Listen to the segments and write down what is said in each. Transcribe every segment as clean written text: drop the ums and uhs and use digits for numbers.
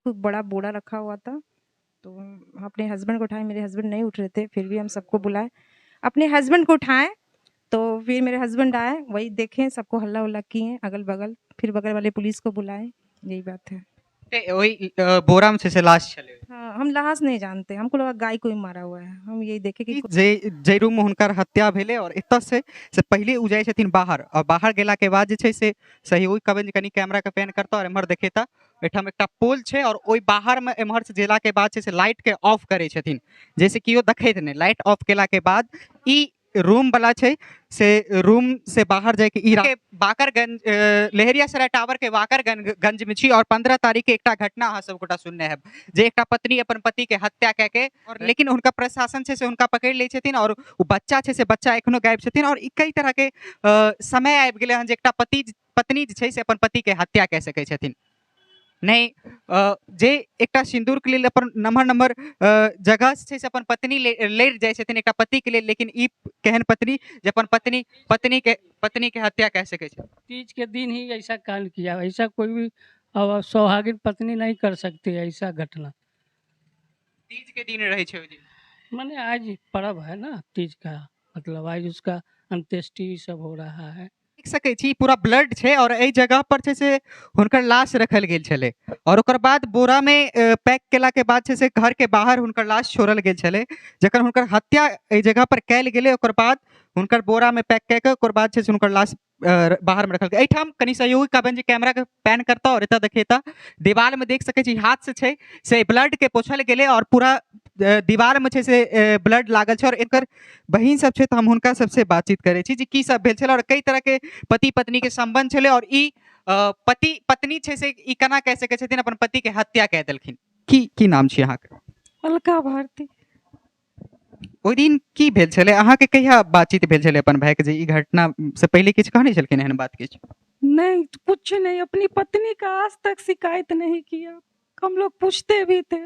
खूब बड़ा बोरा रखा हुआ था। तो हम अपने हस्बैंड को उठाए, मेरे हस्बैंड नहीं उठ रहे थे, फिर भी हम सबको बुलाए। अपने हस्बैंड को उठाएँ, तो फिर मेरे हस्बैंड आए, वही देखें, सबको हल्ला-वल्ला किए अगल-बगल, फिर बगल वाले पुलिस को बुलाए, यही बात है। वही बोरा में से लाश छले हाँ, हम लाश नहीं जानते, हमको लगा गाय कोई मारा हुआ है, हम यही देखे कि जे रूम में हुनकर हत्या भेले और एतऽ से पहिले उ जाइ छथिन बाहर और बाहर गेला के बाद जे छै से सही ओहि कहबनि जे कनी कैमरा के पैन करता और एम्हर देखेता एठाम एकटा पोल छै और ओहि बाहर में एम्हर से जेला के बाद छै से लाइट के ऑफ करे छथिन जैसे कि ओ देखैत नहीं लाइट ऑफ केला के बाद ई रूम वाला छै से रूम से बाहर जाके ई बाकरगंज लहेरियासराय टावर के बाकरगंज में छी और 15 तारीख के एकटा घटना अहाँ सब गोटा सुनने हैब जे एकटा पत्नी अपन पति के हत्या कए के और लेकिन उनका प्रशासन छै से उनका पकड़ लै छथिन और ओ बच्चा छै से बच्चा एखनो गायब छथिन और कई तरह के समय आबि गेलै हन जे एकटा पत्नी जे छै से अपन पति के हत्या कए सकै छथिन नहीं जे एकटा सिंदूर के लिए अपन नम्हर जगह छै से अपन पत्नी लड़ जाय छथिन एकटा पति के लिए लेकिन ई केहन पत्नी जे अपन पत्नी के हत्या कह सके छै। तीज के दिन ही ऐसा कांड किया, ऐसा कोई भी सौहागिन पत्नी नहीं कर सकती ऐसा घटना। तीज के दिन रहे छै माने आज पर्व है ना तीज का, मतलब आज उसका अंत्येष्टि सब हो रहा है। देख सकै छी पूरा ब्लड छै और एहि जगह पर छै से हुनकर लाश रखल गेल छलै और ओकर बाद बोरा में पैक केला के बाद छै से घर के बाहर हुनकर लाश छोड़ल गेल छलै जखन हुनकर हत्या एहि जगह पर कैल गेलै ओकर बाद हुनकर बोरा में पैक कए के ओकर बाद छै से हुनकर लाश बाहर में रखल गेल। एहिठाम कनी सहयोगी कहबनि जे कैमरा के पैन करता और एतऽ देखेता दीवार में देख सकै छी हाथ से छै से ब्लड के पोछल गेलै और पूरा दीवार में छै से ब्लड लागल छै और एकर बहिन सब छै तऽ हम हुनका सबसे बातचीत करै छी जे की सब भेल छलै और कई तरह के पति पत्नी के संबंध छलै और ई पति पत्नी छै से ई केना कह सकै छथिन अपन पति के हत्या कए देलखिन। की नाम छी अहाँके? अलका भारती। ओहि दिन की भेल छलै अहाँके कहिया बातचीत भेल छलै अपन भाई के जे ई घटना से पहले किछु कहने छलखिन एहन बात किछु? नहीं, कुछ नहीं, अपनी पत्नी का आज तक शिकायत नहीं किया, हम लोग पूछते भी थे,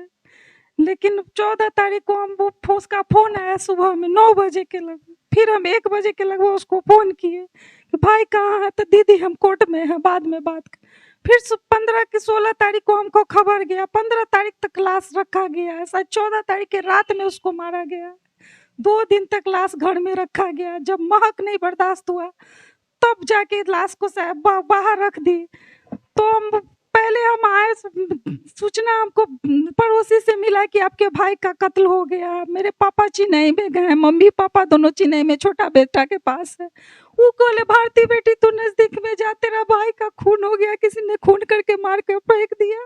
लेकिन 14 तारीख को हम वो उसका फोन आया सुबह में 9 बजे के लगभग, फिर हम 1 बजे के लगभग उसको फोन किए कि भाई कहाँ है, तो दीदी हम कोर्ट में हैं, बाद में बात फिर 15 की 16 तारीख को हमको खबर गया, 15 तारीख तक लाश रखा गया है, शायद 14 तारीख के रात में उसको मारा गया, 2 दिन तक लाश घर में रखा गया, जब महक नहीं बर्दाश्त हुआ तब जाके लाश को बाहर रख दी। तो हम पहले हम आए, सूचना हमको पड़ोसी से मिला कि आपके भाई का कत्ल हो गया। मेरे पापा चेन्नई में गए, मम्मी पापा दोनों चेन्नई में, छोटा बेटा के पास है। वो बोले भारती बेटी तू नजदीक में जा, तेरा भाई का खून हो गया, किसी ने खून करके मार के फेंक दिया।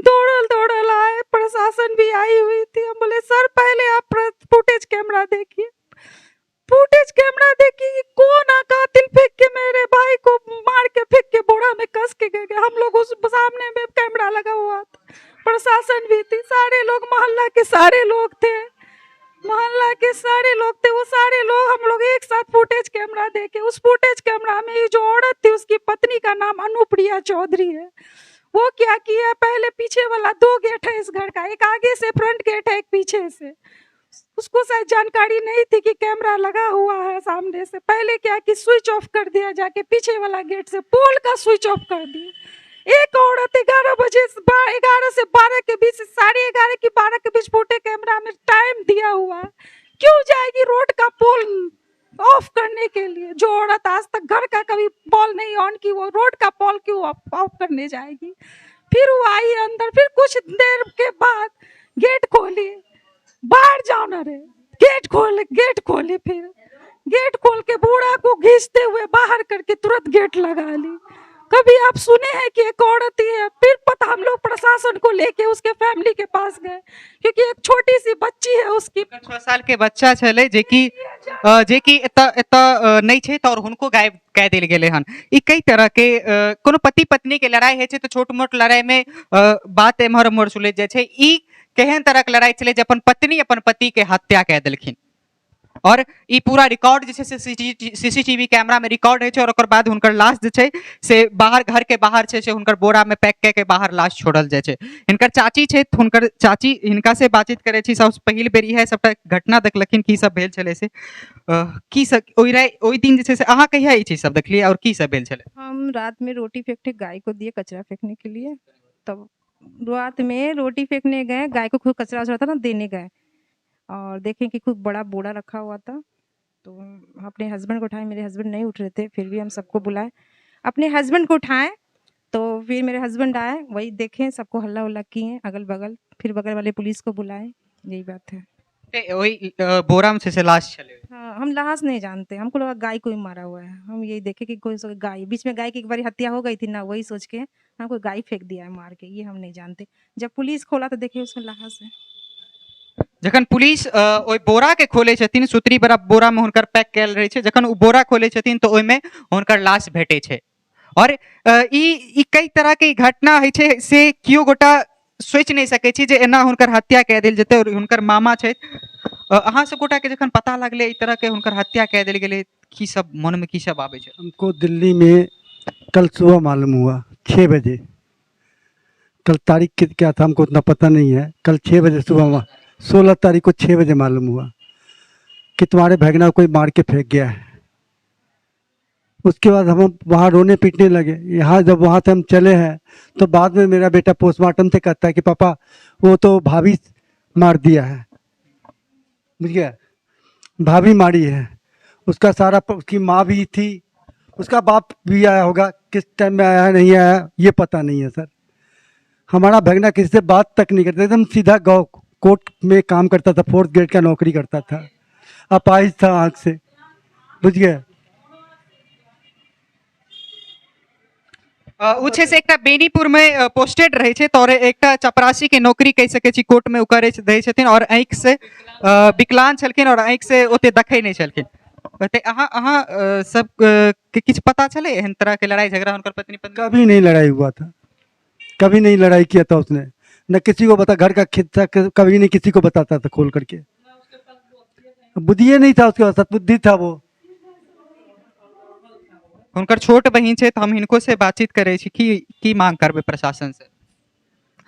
दौड़ल आए, प्रशासन भी आई हुई थी। हम बोले सर पहले आप फुटेज कैमरा देखिए, फुटेज कैमरा देखिए कौन कातिल फेंक के मेरे भाई को मार के फेंक के बोरा में कस के गए। हम लोग उस सामने में कैमरा लगा हुआ था, प्रशासन भी थी, सारे लोग मोहल्ला के सारे लोग थे, मोहल्ला के सारे लोग थे, वो सारे लोग हम लोग एक साथ फुटेज कैमरा देखे। उस फुटेज कैमरा में ये जो औरत थी उसकी पत्नी का नाम अनुप्रिया चौधरी है। वो क्या किया, पहले पीछे वाला 2 गेट है इस घर का, एक आगे से फ्रंट गेट है, एक पीछे से। उसको शायद जानकारी नहीं थी कि कैमरा लगा हुआ है सामने से। पहले क्या कि स्विच ऑफ कर दिया, जाके पीछे वाला गेट से पोल का स्विच ऑफ कर दिया। एक औरत 11 बजे 11 से 12 के बीच, 11:30 की 12 के बीच फुटे कैमरा में टाइम दिया हुआ, क्यों जाएगी रोड का पोल ऑफ करने के लिए? जो औरत आज तक घर का कभी पोल नहीं ऑन की, वो रोड का पोल क्यों ऑफ करने जाएगी? फिर वो आई अंदर, फिर कुछ देर के बाद गेट खोली, बाहर जाओ ना रे, गेट खोले, फिर गेट खोल के बूढ़ा को घींचते हुए बाहर करके तुरंत गेट लगा ली। कभी आप सुने हैं कि एक औरत ही है? फिर पता हम लोग प्रशासन को लेके उसके फैमिली के पास गए, क्योंकि एक छोटी सी बच्ची है उसकी, 6 साल के बच्चा छले जे कि एतऽ नहीं छै और हुनको गायब कह देल गेले हन। ई कई तरह के कोनो पति पत्नी के लड़ाई है तो छोट मोट लड़ाई में बात एम्हर उम्हर सुलझ जाय छै। ई केहन तरह के लड़ाई चले जे अपन पत्नी अपन पति के हत्या कह देलखिन और ई पूरा रिकॉर्ड जे छै से सीसीटीवी कैमरा में रिकॉर्ड है और ओकर बाद हुनकर लाश जे छै से बाहर घर के बाहर छै से हुनकर बोरा में पैक कए के बाहर लाश छोड़ल जाय छै। हिनकर चाची छै, हुनकर चाची हिनका से बातचीत करे छी, सबसे पहिल बेरी है सबटा घटना देखलखिन की सब भेल छले से की सब ओई दिन जे छै से अहाँ कहिया ई चीज सब देखलिए और की सब भेल छले? हम रात में रोटी फेंकते गाय को दिए कचरा फेंकने के लिए, तब रात में रोटी फेंकने गए, गाय को खूब कचरा वचरा था ना देने गए और देखें कि खूब बड़ा बोरा रखा हुआ था। तो अपने हस्बैंड को उठाए, मेरे हस्बैंड नहीं उठ रहे थे, फिर भी हम सबको बुलाए, अपने हस्बैंड को उठाए। तो फिर मेरे हस्बैंड आए, वही देखें, सबको हल्ला उल्ला किए अगल बगल, फिर बगल वाले पुलिस को बुलाए, यही बात है। वही बोरा में से लाश चले हुए। हाँ, हम लाश नहीं जानते, हमको लगा गाय को ही मारा हुआ है। हम यही देखे कि कोई गाय, बीच में गाय की एक बार हत्या हो गई थी ना, वही सोच के हम कोई गाय फेंक दिया है मार के, ये हम नहीं जानते। जब पुलिस खोला तो देखे उसमें लाश है। जखन पुलिस ओइ बोरा के खोले छथिन, सुतरी बड़ा बोरा में हुनकर पैक कैल रहे छे, जखन उ बोरा खोले छथिन तो ओइ में हुनकर लाश भेटे छे। और ई कई तरह के घटना होइ छे से कियो गोटा सोच नहीं सके छी जे एना हुनकर हत्या कए देल जेते। और हुनकर मामा छे, अहाँ सब गोटा के जखन पता लगले ई तरह के हुनकर हत्या कए देल गेले, की सब मन में की सब आवे छे? हमको दिल्ली में कल सुबह मालूम हुआ 6 बजे। कल तारीख क्या था हमको उतना पता नहीं है। कल 6 बजे सुबह 16 तारीख को 6 बजे मालूम हुआ कि तुम्हारे भगना को कोई मार के फेंक गया है। उसके बाद हम वहाँ रोने पीटने लगे। यहाँ जब वहाँ से हम चले हैं तो बाद में मेरा बेटा पोस्टमार्टम से कहता है कि पापा वो तो भाभी मार दिया है, बुझ गया, भाभी मारी है। उसका सारा उसकी माँ भी थी, उसका बाप भी आया होगा, किस टाइम में आया है नहीं आया ये पता नहीं है सर। हमारा भगना किसी से बात तक नहीं करता, एकदम सीधा गाँव कोर्ट में काम करता था, 4th ग्रेड का नौकरी करता था, अपाहिज था आँख से, बुझ गए। उ छै से एकटा बेनीपुर में पोस्टेड रहे छे, और एकटा चपरासी के नौकरी कह सके छी कोर्ट में उ करे दै छथिन, और आँख से विकलांग छलखिन और आँख से ओते देखै नहीं छलखिन। ते अहाँ सब के किछ पता चले एहन तरह के लड़ाई झगड़ा हुनकर पत्नी कभी नहीं लड़ाई हुआ था, कभी नहीं लड़ाई किया था उसने, न किसी को बता, घर का खिस्सा कभी नहीं किसी को बताता था खोल करके। बुद्धि नहीं था उसके पास, सद्बुद्धि था वो। हुनकर छोट बहिन छे, तो हम इनको से बातचीत करे छी की मांग करबे प्रशासन से?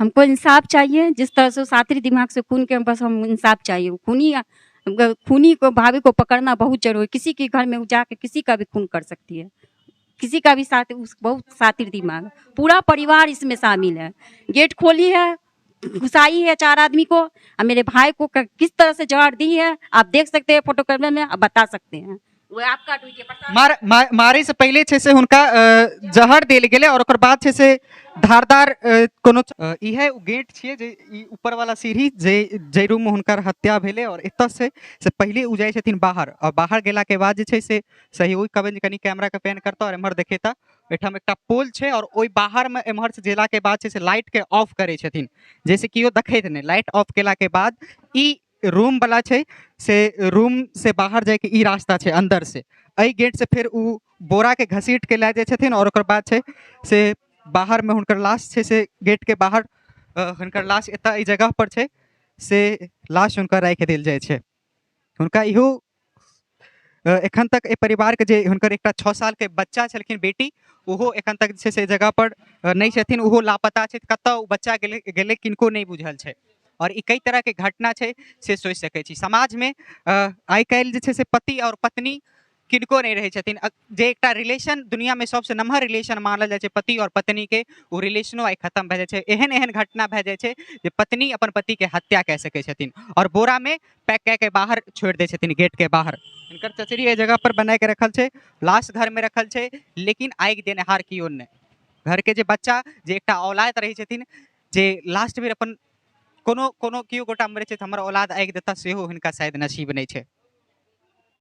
हमको इंसाफ चाहिए। जिस तरह से सातरी दिमाग से खून के, बस हम इंसाफ चाहिए। खूनी को, भाभी को पकड़ना बहुत जरूरी। किसी के घर में जाके किसी का भी खून कर सकती है, किसी का भी साथ, बहुत सातिर दिमाग, पूरा परिवार इसमें शामिल है। गेट खोली है, घुसाई है 4 आदमी को, और मेरे भाई को किस तरह से जहर दी है आप देख सकते हैं, फोटो कैमरे में आप बता सकते हैं। वो आपका मारे से पहले छे से हुनका जहर देल गेले, और ओकर बाद छे से धारदार कोनो ई है गेट छिए जे ई ऊपर वाला सीढ़ी जे रूम में हुनकर हत्या भेले। और एत से पहले उ जाय छथिन बाहर, और बाहर गेला के बाद जे छे से सही ओइ कबे कनी कैमरा के पैन करता और एम्हर देखेता एठाम एकटा पोल छे, और ओइ बाहर में एम्हर से जेला के बाद छे से लाइट के ऑफ करे छथिन, जैसे कियो देखैत नहीं। लाइट ऑफ केला के बाद ई रूम वाला छे से रूम से बाहर जाए के ई रास्ता छे अंदर से, एहि गेट से फिर उ बोरा के घसीट के ले जाए छथिन, और ओकर बाद छे से बाहर में हुनकर लाश छे से गेट के बाहर हुनकर लाश एता ई जगह पर छे से लाश हुनकर राखि देल जाए छे। हुनका इहो एखन तक ए परिवार के जे हुनकर एकटा 6 साल के बच्चा छलखिन बेटी, ओहो एखन तक छे से जगह पर नहीं छथिन, ओहो लापता छै। कतऽ उ बच्चा गेले किनको नहीं बुझल छै। और ई कई तरह के घटना छै से सोच सकै छी। समाज में आइ काल्हि जे छै से पति और पत्नी किनको नहीं रहे छथिन। जे एकटा रिलेशन दुनिया में सबसे नमहर रिलेशन मानल जाए छै पति और पत्नी के, वो रिलेशनो आइ खत्म भए जाए छै। एहन एहन घटना भए जाए छै जे पत्नी अपन पति के हत्या कए सकै छथिन, और बोरा में पैक कए के बाहर छोड़ि दै छथिन गेट के बाहर। हिनकर चचरी एहि जगह पर बना के रखल छै, लाश घर में रखल छै, लेकिन आगि देनिहार कियो नहीं। घर के जे बच्चा जे एकटा औलाद रहे छथिन, जे लास्ट बेर अपन कोनो कियो गोटा मरे छै तऽ हमर औलाद आगि देता, सेहो हिनका शायद नसीब नहीं छै।